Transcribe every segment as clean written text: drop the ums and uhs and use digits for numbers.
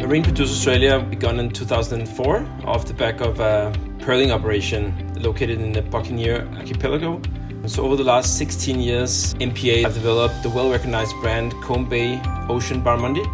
Marine Produce Australia began in 2004 off the back of a pearling operation located in the Buccaneer Archipelago. So over the last 16 years, MPA have developed the well-recognized brand Combe Bay Ocean Barramundi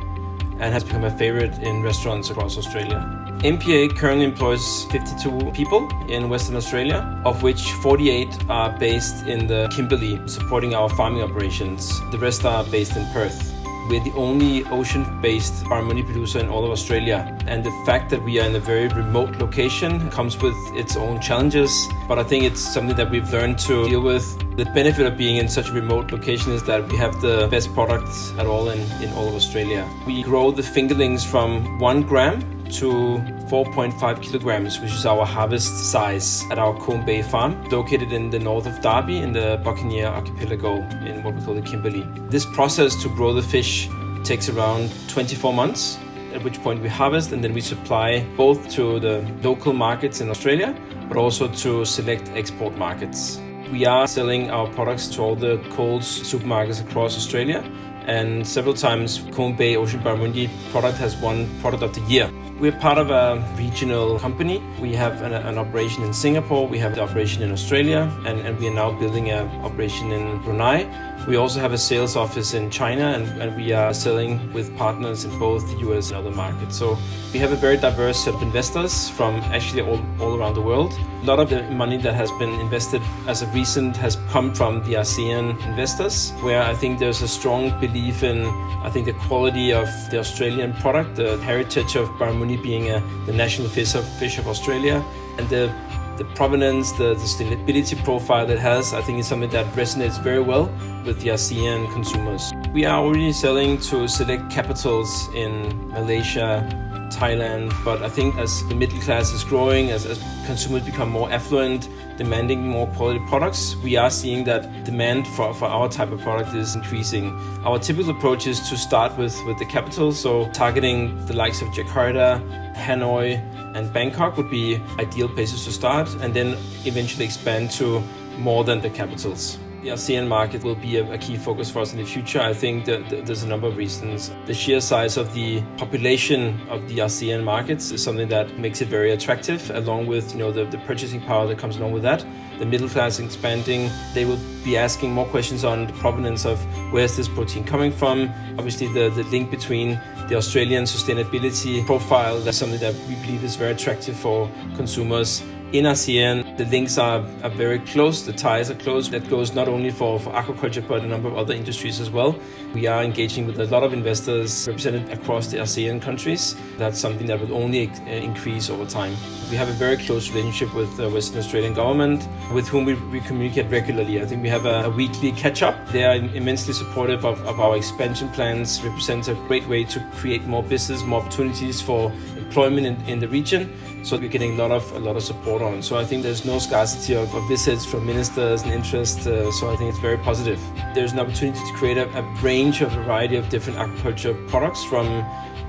and has become a favorite in restaurants across Australia. MPA currently employs 52 people in Western Australia, of which 48 are based in the Kimberley, supporting our farming operations. The rest are based in Perth. We're the only ocean-based barramundi producer in all of Australia, and the fact that we are in a very remote location comes with its own challenges, but I think it's something that we've learned to deal with. The benefit of being in such a remote location is that we have the best products at all in all of Australia. We grow the fingerlings from 1 gram to 4.5 kilograms, which is our harvest size at our Combe Bay farm, located in the north of Derby in the Buccaneer Archipelago in what we call the Kimberley. This process to grow the fish takes around 24 months, at which point we harvest and then we supply both to the local markets in Australia, but also to select export markets. We are selling our products to all the Coles supermarkets across Australia, and several times Combe Bay Ocean Barramundi product has won Product of the Year. We're part of a regional company. We have an operation in Singapore, we have the operation in Australia, and we are now building an operation in Brunei. We also have a sales office in China, and we are selling with partners in both the US and other markets. So we have a very diverse set of investors from actually all around the world. A lot of the money that has been invested as of recent has come from the ASEAN investors, where I think there's a strong belief in, I think, the quality of the Australian product, the heritage of barramundi being the national fish of Australia, and the provenance, the sustainability profile that has, I think is something that resonates very well with the ASEAN consumers. We are already selling to select capitals in Malaysia, Thailand, but I think as the middle class is growing, as consumers become more affluent, demanding more quality products, we are seeing that demand for our type of product is increasing. Our typical approach is to start with the capitals, so targeting the likes of Jakarta, Hanoi, and Bangkok would be ideal places to start, and then eventually expand to more than the capitals. The ASEAN market will be a key focus for us in the future. I think that there's a number of reasons. The sheer size of the population of the ASEAN markets is something that makes it very attractive, along with the purchasing power that comes along with that. The middle class expanding, they will be asking more questions on the provenance of where's this protein coming from. Obviously the link between the Australian sustainability profile, that's something that we believe is very attractive for consumers. In ASEAN, the links are very close, the ties are close. That goes not only for aquaculture, but a number of other industries as well. We are engaging with a lot of investors represented across the ASEAN countries. That's something that will only increase over time. We have a very close relationship with the Western Australian government, with whom we communicate regularly. I think we have a weekly catch-up. They are immensely supportive of our expansion plans, represents a great way to create more business, more opportunities for employment in the region. So we're getting a lot of support on. So I think there's no scarcity of visits from ministers and interest. So I think it's very positive. There's an opportunity to create a range of variety of different aquaculture products, from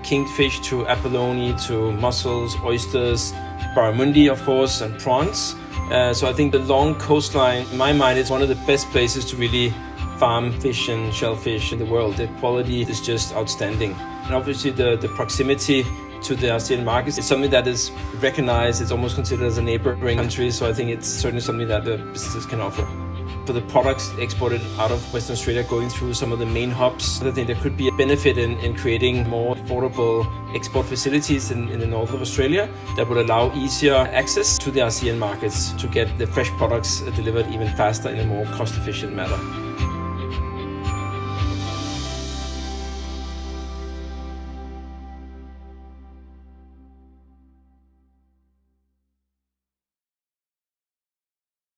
kingfish to abalone to mussels, oysters, barramundi, of course, and prawns. So I think the long coastline, in my mind, is one of the best places to really farm fish and shellfish in the world. The quality is just outstanding. And obviously the proximity to the ASEAN markets is something that is recognized. It's almost considered as a neighboring country. So I think it's certainly something that the businesses can offer. For the products exported out of Western Australia going through some of the main hubs, I think there could be a benefit in creating more affordable export facilities in the north of Australia that would allow easier access to the ASEAN markets to get the fresh products delivered even faster in a more cost-efficient manner.